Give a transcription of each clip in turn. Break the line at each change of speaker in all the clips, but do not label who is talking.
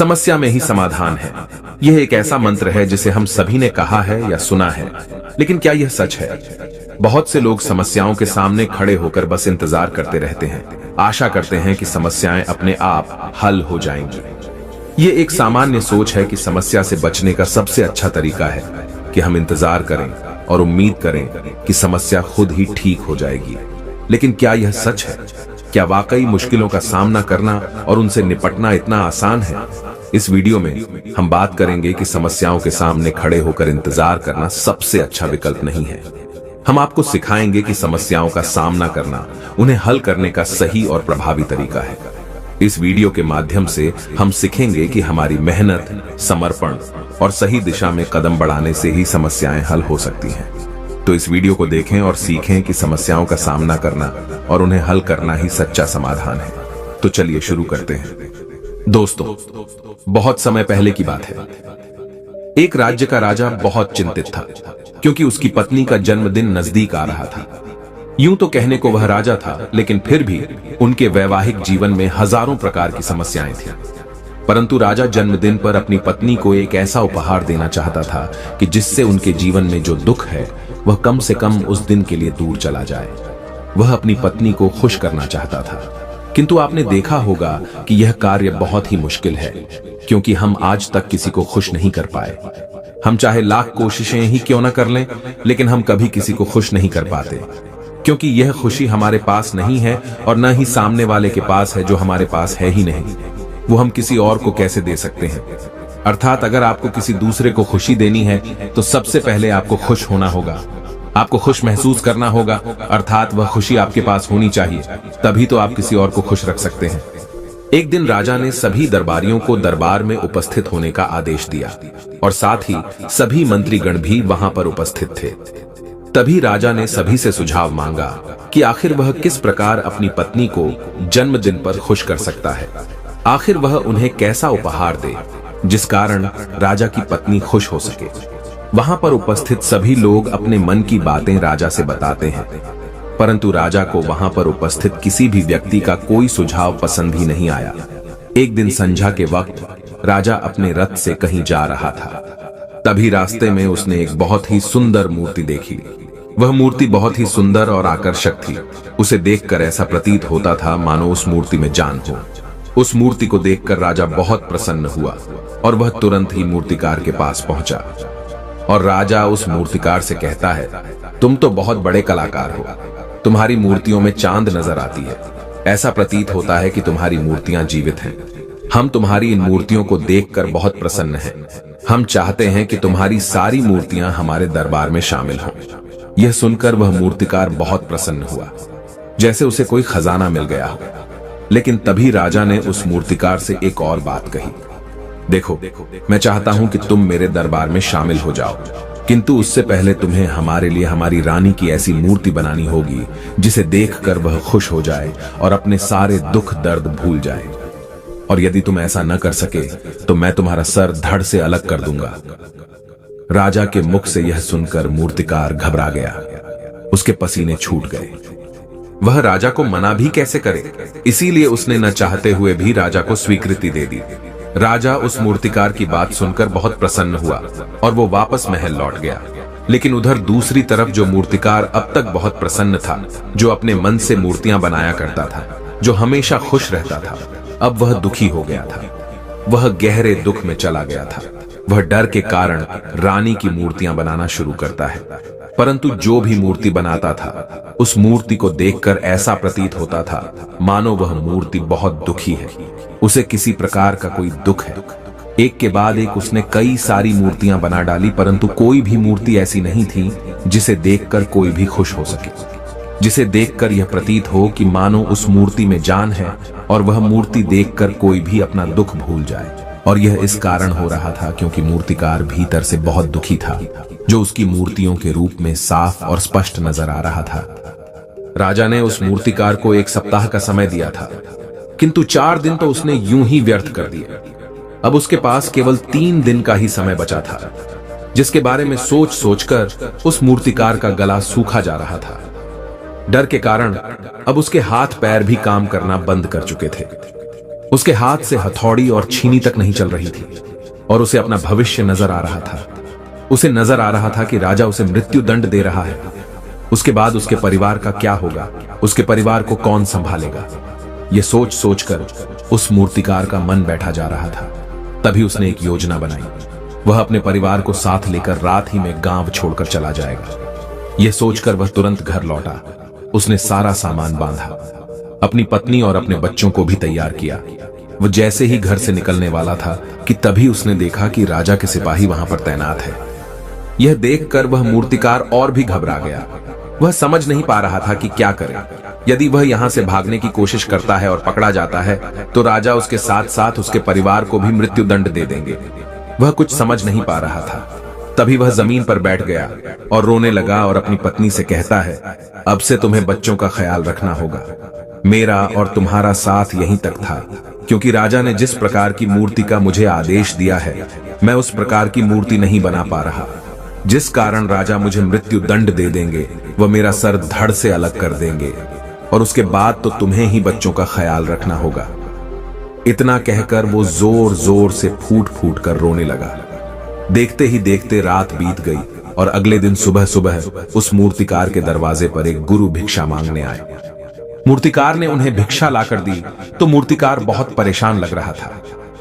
समस्या में ही समाधान है। यह एक ऐसा मंत्र है जिसे हम सभी ने कहा है या सुना है, लेकिन क्या यह सच है? बहुत से लोग समस्याओं के सामने खड़े होकर बस इंतजार करते रहते हैं, आशा करते हैं कि समस्याएं अपने आप हल हो जाएंगी। ये एक सामान्य सोच है कि समस्या से बचने का सबसे अच्छा तरीका है कि हम इंतजार करें और उम्मीद करें कि समस्या खुद ही ठीक हो जाएगी। लेकिन क्या यह सच है? क्या वाकई मुश्किलों का सामना करना और उनसे निपटना इतना आसान है? इस वीडियो में हम बात करेंगे कि समस्याओं के सामने खड़े होकर इंतजार करना सबसे अच्छा विकल्प नहीं है। हम आपको सिखाएंगे कि समस्याओं का सामना करना उन्हें हल करने का सही और प्रभावी तरीका है। इस वीडियो के माध्यम से हम सीखेंगे कि हमारी मेहनत, समर्पण और सही दिशा में कदम बढ़ाने से ही समस्याएं हल हो सकती हैं। तो इस वीडियो को देखें और सीखें कि समस्याओं का सामना करना और उन्हें हल करना ही सच्चा समाधान है। तो चलिए शुरू करते हैं। दोस्तों, बहुत समय पहले की बात है। एक राज्य का राजा बहुत चिंतित था क्योंकि उसकी पत्नी का जन्मदिन नजदीक आ रहा था। यूं तो कहने को वह राजा था, लेकिन फिर भी उनके वैवाहिक जीवन में हजारों प्रकार की समस्याएं थीं। परंतु राजा जन्मदिन पर अपनी पत्नी को एक ऐसा उपहार देना चाहता था कि जिससे उनके जीवन में जो दुख है वह कम से कम उस दिन के लिए दूर चला जाए। वह अपनी पत्नी को खुश करना चाहता था, किंतु आपने देखा होगा कि यह कार्य बहुत ही मुश्किल है, क्योंकि हम आज तक किसी को खुश नहीं कर पाए। हम चाहे लाख कोशिशें ही क्यों न कर लें, लेकिन हम कभी किसी को खुश नहीं कर पाते, क्योंकि यह खुशी हमारे पास नहीं है और न ही सामने वाले के पास है, जो हमारे पास है ही नहीं। वो हम किसी और को कैसे दे सकते हैं? अर्थात अगर आपको किसी दूसरे को खुशी देनी है तो सबसे पहले आपको खुश होना होगा, आपको खुश महसूस करना होगा, अर्थात वह खुशी आपके पास होनी चाहिए, तभी तो आप किसी और को खुश रख सकते हैं। एक दिन राजा ने सभी दरबारियों को दरबार में उपस्थित होने का आदेश दिया और साथ ही सभी मंत्रीगण भी वहां पर उपस्थित थे। तभी राजा ने सभी से सुझाव मांगा कि आखिर वह किस प्रकार अपनी पत्नी को जन्मदिन पर खुश कर सकता है। आखिर वह उन्हें कैसा उपहार दे जिस कारण राजा की पत्नी खुश हो सके। वहां पर उपस्थित सभी लोग अपने मन की बातें राजा से बताते हैं, परंतु राजा को वहां पर उपस्थित किसी भी व्यक्ति का कोई सुझाव पसंद ही नहीं आया। एक दिन संध्या के वक्त राजा अपने रथ से कहीं जा रहा था। तभी रास्ते में उसने एक बहुत ही सुंदर मूर्ति देखी। वह मूर्ति बहुत ही सुंदर और आकर्षक थी। उसे देखकर ऐसा प्रतीत होता था मानो उस मूर्ति में जान हो। उस मूर्ति को देखकर राजा बहुत प्रसन्न हुआ और वह तुरंत ही मूर्तिकार के पास पहुंचा और राजा उस मूर्तिकार से कहता है, तुम तो बहुत बड़े कलाकार हो, तुम्हारी मूर्तियों में चांद नजर आती है। ऐसा प्रतीत होता है कि तुम्हारी मूर्तियां जीवित हैं। हम तुम्हारी इन मूर्तियों को देखकर बहुत प्रसन्न हैं। हम चाहते हैं कि तुम्हारी सारी मूर्तियां हमारे दरबार में शामिल हों। यह सुनकर वह मूर्तिकार बहुत प्रसन्न हुआ, जैसे उसे कोई खजाना मिल गया हो। लेकिन तभी राजा ने उस मूर्तिकार से एक और बात कही, देखो, मैं चाहता हूं कि तुम मेरे दरबार में शामिल हो जाओ, किंतु उससे पहले तुम्हें हमारे लिए हमारी रानी की ऐसी मूर्ति बनानी होगी जिसे देखकर वह खुश हो जाए और अपने सारे दुख दर्द भूल जाए। और यदि तुम ऐसा न कर सके तो मैं तुम्हारा सर धड़ से अलग कर दूंगा। राजा के मुख से यह सुनकर मूर्तिकार घबरा गया, उसके पसीने छूट गए। वह राजा को मना भी कैसे करे, इसीलिए उसने न चाहते हुए भी राजा को स्वीकृति दे दी। राजा उस मूर्तिकार की बात सुनकर बहुत प्रसन्न हुआ और वो वापस महल लौट गया। लेकिन उधर दूसरी तरफ जो मूर्तिकार अब तक बहुत प्रसन्न था, जो अपने मन से मूर्तियां बनाया करता था, जो हमेशा खुश रहता था, अब वह दुखी हो गया था। वह गहरे दुख में चला गया था। वह डर के कारण रानी की मूर्तियां बनाना शुरू करता है, परंतु जो भी मूर्ति बनाता था उस मूर्ति को देखकर ऐसा प्रतीत होता था मानो वह मूर्ति बहुत दुखी है, उसे किसी प्रकार का कोई दुख है। एक के बाद एक उसने कई सारी मूर्तियां बना डाली, परंतु कोई भी मूर्ति ऐसी नहीं थी जिसे देखकर कोई भी खुश हो सके, जिसे देखकर यह प्रतीत हो कि मानो उस मूर्ति में जान है और वह मूर्ति देखकर कोई भी अपना दुख भूल जाए। और यह इस कारण हो रहा था क्योंकि मूर्तिकार भीतर से बहुत दुखी था, जो उसकी मूर्तियों के रूप में साफ और स्पष्ट नजर आ रहा था। राजा ने उस मूर्तिकार को 1 सप्ताह का समय दिया था, किंतु 4 दिन तो उसने यूं ही व्यर्थ कर दिए। अब उसके पास केवल 3 दिन का ही समय बचा था, जिसके बारे में सोच सोचकर उस मूर्तिकार का गला सूखा जा रहा था। डर के कारण अब उसके हाथ पैर भी काम करना बंद कर चुके थे। उसके हाथ से हथौड़ी और छीनी तक नहीं चल रही थी और उसे अपना भविष्य नजर आ रहा था। उसे नजर आ रहा था कि राजा उसे मृत्यु दंड दे रहा है। उसके बाद उसके परिवार का क्या होगा, उसके परिवार को कौन संभालेगा, यह सोच सोचकर उस मूर्तिकार का मन बैठा जा रहा था। तभी उसने एक योजना बनाई। वह अपने परिवार को साथ लेकर रात ही में गांव छोड़कर चला जाएगा। यह सोचकर वह तुरंत घर लौटा। उसने सारा सामान बांधा, अपनी पत्नी और अपने बच्चों को भी तैयार किया। वह जैसे ही घर से निकलने वाला था कि तभी उसने देखा कि राजा के सिपाही वहां पर तैनात है। यह देखकर वह मूर्तिकार और भी घबरा गया। वह समझ नहीं पा रहा था कि क्या करे। यदि वह यहां से भागने की कोशिश करता है और पकड़ा जाता है तो राजा उसके साथ साथ उसके परिवार को भी मृत्यु दंड दे देंगे। वह कुछ समझ नहीं पा रहा था। तभी वह जमीन पर बैठ गया और रोने लगा और अपनी पत्नी से कहता है, अब से तुम्हें बच्चों का ख्याल रखना होगा। मेरा और तुम्हारा साथ यहीं तक था, क्योंकि राजा ने जिस प्रकार की मूर्ति का मुझे आदेश दिया है, मैं उस प्रकार की मूर्ति नहीं बना पा रहा। जिस कारण राजा मुझे मृत्यु दंड दे देंगे, वह मेरा सर धड़ से अलग कर देंगे और उसके बाद तो तुम्हें ही बच्चों का ख्याल रखना होगा। इतना कहकर वो जोर जोर से फूट फूट कर रोने लगा। देखते ही देखते रात बीत गई और अगले दिन सुबह सुबह उस मूर्तिकार के दरवाजे पर एक गुरु भिक्षा मांगने आए। मूर्तिकार ने उन्हें भिक्षा लाकर दी तो मूर्तिकार बहुत परेशान लग रहा था,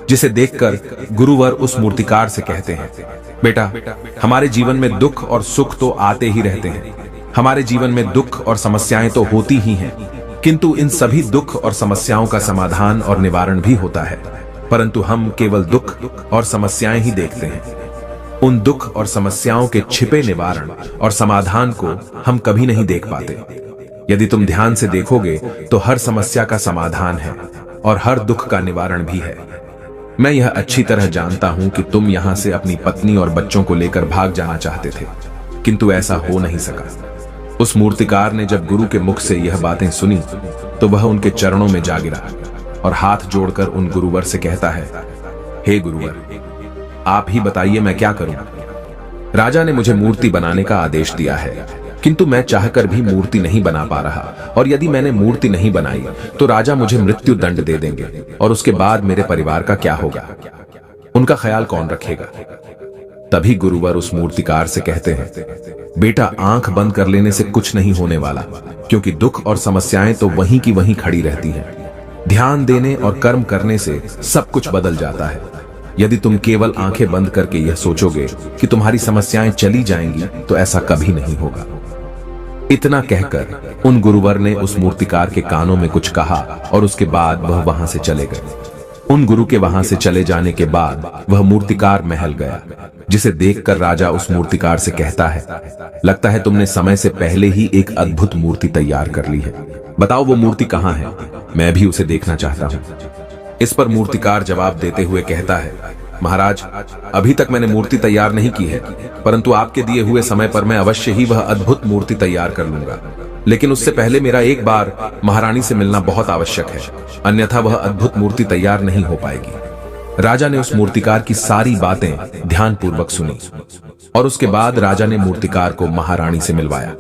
जिसे देखकर गुरुवर उस मूर्तिकार से कहते हैं, बेटा, हमारे जीवन में दुख और सुख तो आते ही रहते हैं। हमारे जीवन में दुख और समस्याएं तो होती ही हैं, किंतु इन सभी दुख और समस्याओं का समाधान और निवारण भी होता है, परंतु हम केवल दुख और समस्याएं ही देखते हैं। उन दुख और समस्याओं के छिपे निवारण और समाधान को हम कभी नहीं देख पाते। यदि तुम ध्यान से देखोगे तो हर समस्या का समाधान है और हर दुख का निवारण भी है। मैं यह अच्छी तरह जानता हूं कि तुम यहां से अपनी पत्नी और बच्चों को लेकर भाग जाना चाहते थे, किंतु ऐसा हो नहीं सका। उस मूर्तिकार ने जब गुरु के मुख से यह बातें सुनी तो वह उनके चरणों में जा गिरा और हाथ जोड़कर उन गुरुवर से कहता है, हे गुरुवर, आप ही बताइए मैं क्या करूं। राजा ने मुझे मूर्ति बनाने का आदेश दिया है, किंतु मैं चाहकर भी मूर्ति नहीं बना पा रहा, और यदि मैंने मूर्ति नहीं बनाई तो राजा मुझे मृत्यु दंड दे देंगे और उसके बाद मेरे परिवार का क्या होगा, उनका ख्याल कौन रखेगा। तभी गुरुवर उस मूर्तिकार से कहते हैं, बेटा, आंख बंद कर लेने से कुछ नहीं होने वाला, क्योंकि दुख और समस्याएं तो वहीं की वहीं खड़ी रहती हैं। ध्यान देने और कर्म करने से सब कुछ बदल जाता है। यदि तुम केवल आंखें बंद करके यह सोचोगे कि तुम्हारी समस्याएं चली जाएंगी तो ऐसा कभी नहीं होगा। इतना कहकर उन गुरुवर ने उस मूर्तिकार के कानों में कुछ कहा और उसके बाद वह वहां से चले गए। उन गुरु के वहां से चले जाने के बाद वह मूर्तिकार महल गया, जिसे देखकर राजा उस मूर्तिकार से कहता है, लगता है तुमने समय से पहले ही एक अद्भुत मूर्ति तैयार कर ली है। बताओ वो मूर्ति कहां है, मैं भी उसे देखना चाहता हूं। इस पर मूर्तिकार जवाब देते हुए कहता है, महाराज, अभी तक मैंने मूर्ति तैयार नहीं की है, परंतु आपके दिए हुए समय पर मैं अवश्य ही वह अद्भुत मूर्ति तैयार कर लूंगा। लेकिन उससे पहले मेरा एक बार महारानी से मिलना बहुत आवश्यक है, अन्यथा वह अद्भुत मूर्ति तैयार नहीं हो पाएगी। राजा ने उस मूर्तिकार की सारी बातें ध्यानपूर्वक सुनी और उसके बाद राजा ने मूर्तिकार को महारानी से मिलवाया।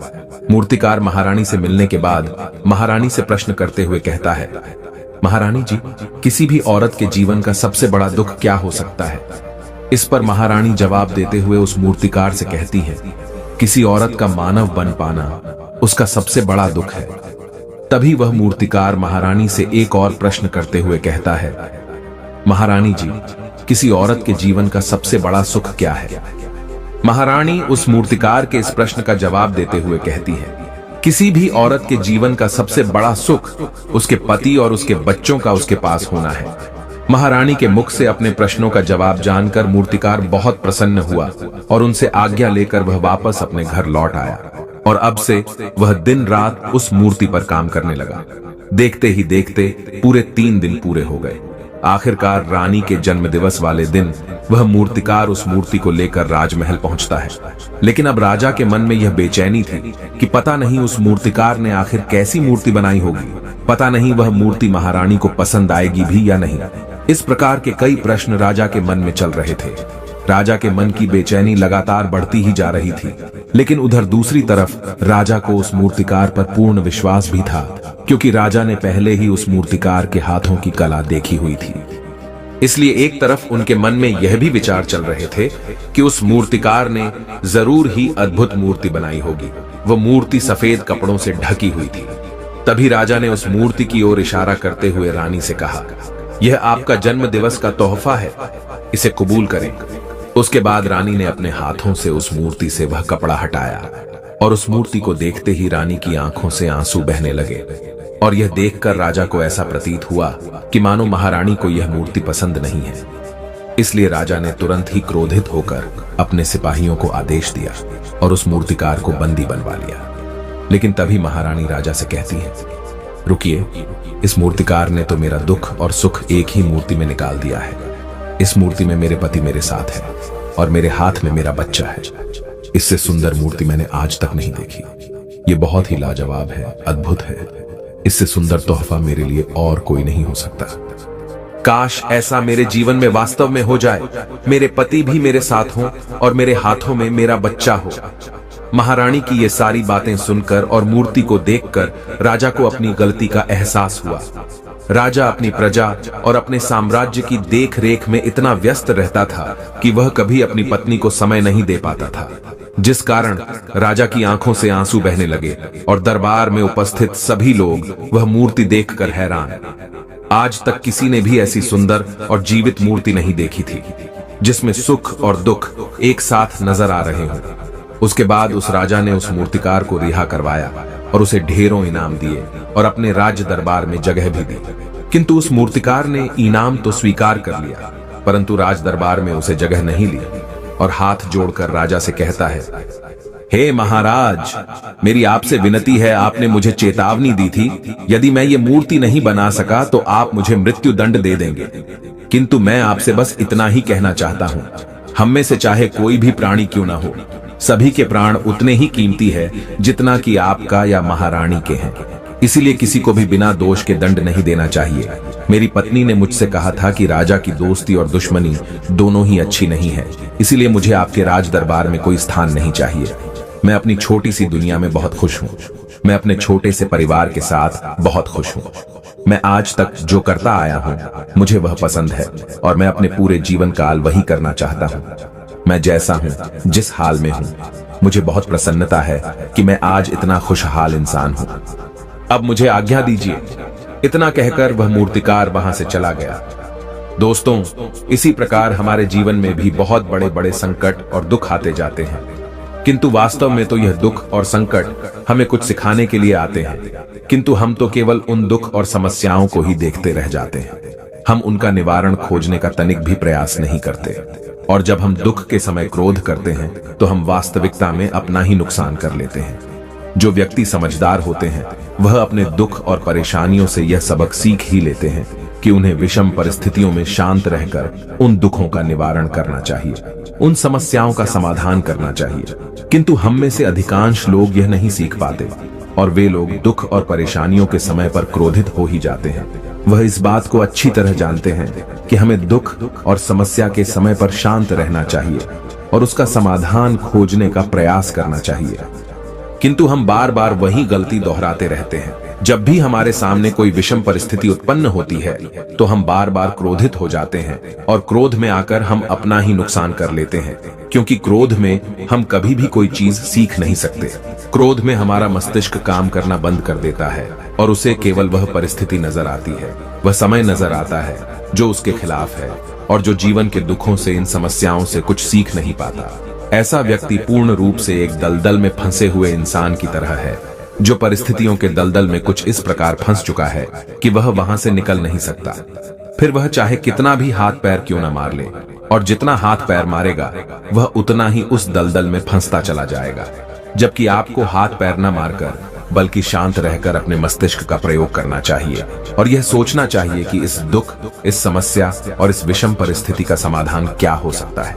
मूर्तिकार महारानी से मिलने के बाद महारानी से प्रश्न करते हुए कहता है, महारानी जी, किसी भी औरत के जीवन का सबसे बड़ा दुख क्या हो सकता है। इस पर महारानी जवाब देते हुए उस मूर्तिकार से कहती है, किसी औरत का मानव बन पाना उसका सबसे बड़ा दुख है। तभी वह मूर्तिकार महारानी से एक और प्रश्न करते हुए कहता है, महारानी जी, किसी औरत के जीवन का सबसे बड़ा सुख क्या है। महारानी उस मूर्तिकार के इस प्रश्न का जवाब देते हुए कहती है, किसी भी औरत के जीवन का सबसे बड़ा सुख उसके पति और उसके बच्चों का उसके पास होना है। महारानी के मुख से अपने प्रश्नों का जवाब जानकर मूर्तिकार बहुत प्रसन्न हुआ और उनसे आज्ञा लेकर वह वापस अपने घर लौट आया और अब से वह दिन रात उस मूर्ति पर काम करने लगा। देखते ही देखते पूरे 3 दिन पूरे हो गए। आखिरकार रानी के जन्म दिवस वाले दिन वह मूर्तिकार उस मूर्ति को लेकर राजमहल पहुंचता है। लेकिन अब राजा के मन में यह बेचैनी थी कि पता नहीं उस मूर्तिकार ने आखिर कैसी मूर्ति बनाई होगी, पता नहीं वह मूर्ति महारानी को पसंद आएगी भी या नहीं। इस प्रकार के कई प्रश्न राजा के मन में चल रहे थे। राजा के मन की बेचैनी लगातार बढ़ती ही जा रही थी। लेकिन उधर दूसरी तरफ राजा को उस मूर्तिकार पर पूर्ण विश्वास भी था, क्योंकि राजा ने पहले ही उस मूर्तिकार के हाथों की कला देखी हुई थी। इसलिए एक तरफ उनके मन में यह भी विचार चल रहे थे कि उस मूर्तिकार ने जरूर ही अद्भुत मूर्ति बनाई होगी। वह मूर्ति सफेद कपड़ों से ढकी हुई थी। तभी राजा ने उस मूर्ति की ओर इशारा करते हुए रानी से कहा, यह आपका जन्म दिवस का तोहफा है, इसे कबूल करें। उसके बाद रानी ने अपने हाथों से उस मूर्ति से वह कपड़ा हटाया और उस मूर्ति को देखते ही रानी की आंखों से आंसू बहने लगे। और यह देखकर राजा को ऐसा प्रतीत हुआ कि मानो महारानी को यह मूर्ति पसंद नहीं है। इसलिए राजा ने तुरंत ही क्रोधित होकर अपने सिपाहियों को आदेश दिया और उस मूर्तिकार को बंदी बनवा लिया। लेकिन तभी महारानी राजा से कहती है, रुकिए, इस मूर्तिकार ने तो मेरा दुख और सुख एक ही मूर्ति में निकाल दिया है। इस मूर्ति में मेरे पति मेरे साथ है और मेरे हाथ में मेरा बच्चा है। इससे सुंदर मूर्ति मैंने आज तक नहीं देखी। ये बहुत ही लाजवाब है, अद्भुत है। इससे सुंदर तोहफा मेरे लिए और कोई नहीं हो सकता। काश ऐसा मेरे जीवन में वास्तव में हो जाए, मेरे पति भी मेरे साथ हों और मेरे हाथों में मेरा बच्चा हो। महारानी की ये सारी बातें सुनकर और मूर्ति को देखकर राजा को अपनी गलती का एहसास हुआ। राजा अपनी प्रजा और अपने साम्राज्य की देख रेख में इतना व्यस्त रहता था कि वह कभी अपनी पत्नी को समय नहीं दे पाता था, जिस कारण राजा की आंखों से आंसू बहने लगे और दरबार में उपस्थित सभी लोग वह मूर्ति देखकर हैरान। आज तक किसी ने भी ऐसी सुंदर और जीवित मूर्ति नहीं देखी थी, जिसमें सुख और दुख एक साथ नजर आ रहे हों। उसके बाद उस राजा ने उस मूर्तिकार को रिहा करवाया और उसे ढेरों इनाम दिए और अपने राज्य दरबार में जगह भी दी। किंतु उस मूर्तिकार ने इनाम तो स्वीकार कर लिया, परंतु राज दरबार में उसे जगह नहीं ली और हाथ जोड़कर राजा से कहता है, हे महाराज, मेरी आपसे विनती है, आपने मुझे चेतावनी दी थी, यदि मैं ये मूर्ति नहीं बना सका तो आप मुझे मृत्यु दंड दे देंगे। किंतु मैं आपसे बस इतना ही कहना चाहता हूं, हम में से चाहे कोई भी प्राणी क्यों ना हो, सभी के प्राण उतने ही कीमती है जितना कि आपका या महारानी के हैं। इसीलिए किसी को भी बिना दोष के दंड नहीं देना चाहिए। मेरी पत्नी ने मुझसे कहा था कि राजा की दोस्ती और दुश्मनी दोनों ही अच्छी नहीं है, इसीलिए मुझे आपके राज दरबार में कोई स्थान नहीं चाहिए। मैं अपनी छोटी सी दुनिया में बहुत खुश हूँ। मैं अपने छोटे से परिवार के साथ बहुत खुश हूँ। मैं आज तक जो करता आया हूँ मुझे वह पसंद है और मैं अपने पूरे जीवन काल वही करना चाहता हूँ। मैं जैसा हूँ, जिस हाल में हूँ, मुझे बहुत प्रसन्नता है कि मैं आज इतना खुशहाल इंसान हूँ। अब मुझे आज्ञा दीजिए। इतना कहकर वह मूर्तिकार वहां से चला गया। दोस्तों, इसी प्रकार हमारे जीवन में भी बहुत बड़े बड़े संकट और दुख आते जाते हैं, किंतु वास्तव में तो यह दुख और संकट हमें कुछ सिखाने के लिए आते हैं, किंतु हम तो केवल उन दुख और समस्याओं को ही देखते रह जाते हैं। हम उनका निवारण खोजने का तनिक भी प्रयास नहीं करते, और जब हम दुख के समय क्रोध करते हैं तो हम वास्तविकता में अपना ही नुकसान कर लेते हैं। जो व्यक्ति समझदार होते हैं वह अपने दुख और परेशानियों से यह सबक सीख ही लेते हैं कि उन्हें विषम परिस्थितियों में शांत रहकर उन दुखों का निवारण करना चाहिए, उन समस्याओं का समाधान करना चाहिए। किंतु हम में से अधिकांश लोग यह नहीं सीख पाते और वे लोग दुख और परेशानियों के समय पर क्रोधित हो ही जाते हैं। वह इस बात को अच्छी तरह जानते हैं कि हमें दुख और समस्या के समय पर शांत रहना चाहिए और उसका समाधान खोजने का प्रयास करना चाहिए, किंतु हम बार बार वही गलती दोहराते रहते हैं। जब भी हमारे सामने कोई विषम परिस्थिति उत्पन्न होती है तो हम बार बार क्रोधित हो जाते हैं और क्रोध में आकर हम अपना ही नुकसान कर लेते हैं, क्योंकि क्रोध में हम कभी भी कोई चीज सीख नहीं सकते। क्रोध में हमारा मस्तिष्क काम करना बंद कर देता है और उसे केवल वह परिस्थिति नजर आती है, वह समय नजर आता है जो उसके खिलाफ है और जो जीवन के दुखों से, इन समस्याओं से कुछ सीख नहीं पाता। ऐसा व्यक्ति पूर्ण रूप से एक दलदल में फंसे हुए इंसान की तरह है, जो परिस्थितियों के दलदल में कुछ इस प्रकार फंस चुका है कि वह वहां से निकल नहीं सकता। फिर वह चाहे कितना भी हाथ पैर क्यों न मार ले, और जितना हाथ पैर मारेगा वह उतना ही उस दलदल में फंसता चला जाएगा। जबकि आपको हाथ पैर न मारकर बल्कि शांत रहकर अपने मस्तिष्क का प्रयोग करना चाहिए और यह सोचना चाहिए कि इस दुख, इस समस्या और इस विषम परिस्थिति का समाधान क्या हो सकता है।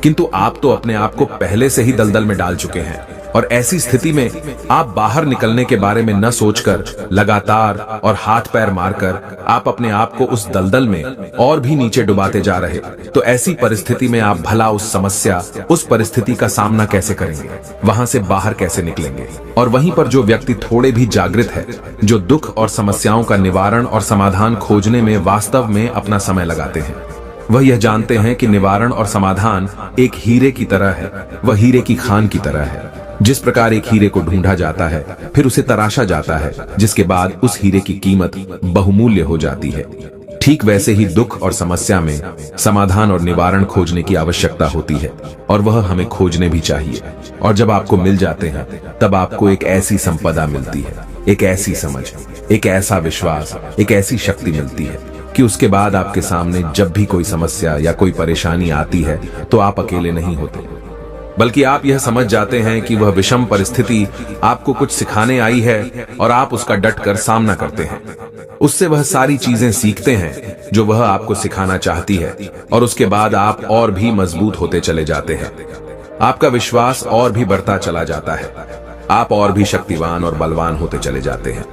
किंतु आप तो अपने आप को पहले से ही दलदल में डाल चुके हैं और ऐसी स्थिति में आप बाहर निकलने के बारे में न सोचकर लगातार और हाथ पैर मारकर आप अपने आप को उस दलदल में और भी नीचे डुबाते जा रहे, तो ऐसी परिस्थिति में आप भला उस समस्या, उस परिस्थिति का सामना कैसे करेंगे, वहां से बाहर कैसे निकलेंगे। और वहीं पर जो व्यक्ति थोड़े भी जागृत है, जो दुख और समस्याओं का निवारण और समाधान खोजने में वास्तव में अपना समय लगाते हैं, वह यह जानते हैं कि निवारण और समाधान एक हीरे की तरह है, वह हीरे की खान की तरह है। जिस प्रकार एक हीरे को ढूंढा जाता है, फिर उसे तराशा जाता है, जिसके बाद उस हीरे की कीमत बहुमूल्य हो जाती है, ठीक वैसे ही दुख और समस्या में समाधान और निवारण खोजने की आवश्यकता होती है, और वह हमें खोजने भी चाहिए। और जब आपको मिल जाते हैं, तब आपको एक ऐसी संपदा मिलती है, एक ऐसी समझ, एक ऐसा विश्वास, एक ऐसी शक्ति मिलती है कि उसके बाद आपके सामने जब भी कोई समस्या या कोई परेशानी आती है, तो आप अकेले नहीं होते, बल्कि आप यह समझ जाते हैं कि वह विषम परिस्थिति आपको कुछ सिखाने आई है और आप उसका डटकर सामना करते हैं। उससे वह सारी चीजें सीखते हैं जो वह आपको सिखाना चाहती है, और उसके बाद आप और भी मजबूत होते चले जाते हैं। आपका विश्वास और भी बढ़ता चला जाता है, आप और भी शक्तिवान और बलवान होते चले जाते हैं।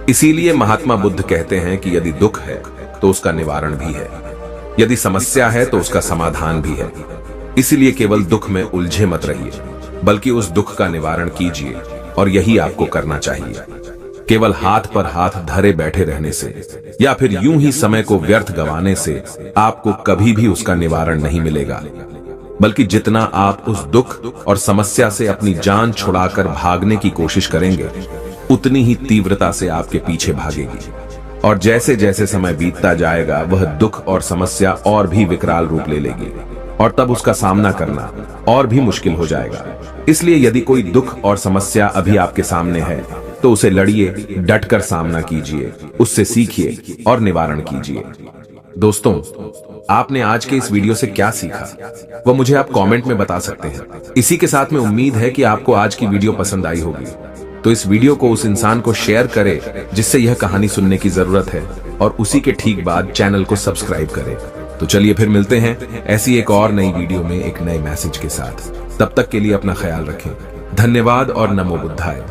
इसीलिए महात्मा बुद्ध कहते हैं कि यदि दुख है तो उसका निवारण भी है, यदि समस्या है तो उसका समाधान भी है। इसलिए केवल दुख में उलझे मत रहिए, बल्कि उस दुख का निवारण कीजिए, और यही आपको करना चाहिए। केवल हाथ पर हाथ धरे बैठे रहने से या फिर यूं ही समय को व्यर्थ गंवाने से आपको कभी भी उसका निवारण नहीं मिलेगा, बल्कि जितना आप उस दुख और समस्या से अपनी जान छुड़ाकर भागने की कोशिश करेंगे, उतनी ही तीव्रता से आपके पीछे भागेगी। और जैसे जैसे समय बीतता जाएगा, वह दुख और समस्या और भी विकराल रूप ले लेगी, और तब उसका सामना करना और भी मुश्किल हो जाएगा। इसलिए यदि कोई दुख और समस्या अभी आपके सामने है, तो उसे लड़िए, डटकर सामना कीजिए, उससे सीखिए और निवारण कीजिए। दोस्तों, आपने आज के इस वीडियो से क्या सीखा, वह मुझे आप कमेंट में बता सकते हैं। इसी के साथ में उम्मीद है कि आपको आज की वीडियो पसंद आई होगी, तो इस वीडियो को उस इंसान को शेयर करें जिससे यह कहानी सुनने की जरूरत है, और उसी के ठीक बाद चैनल को सब्सक्राइब करें। तो चलिए फिर मिलते हैं ऐसी एक और नई वीडियो में एक नए मैसेज के साथ। तब तक के लिए अपना ख्याल रखें। धन्यवाद और नमो बुद्धाय।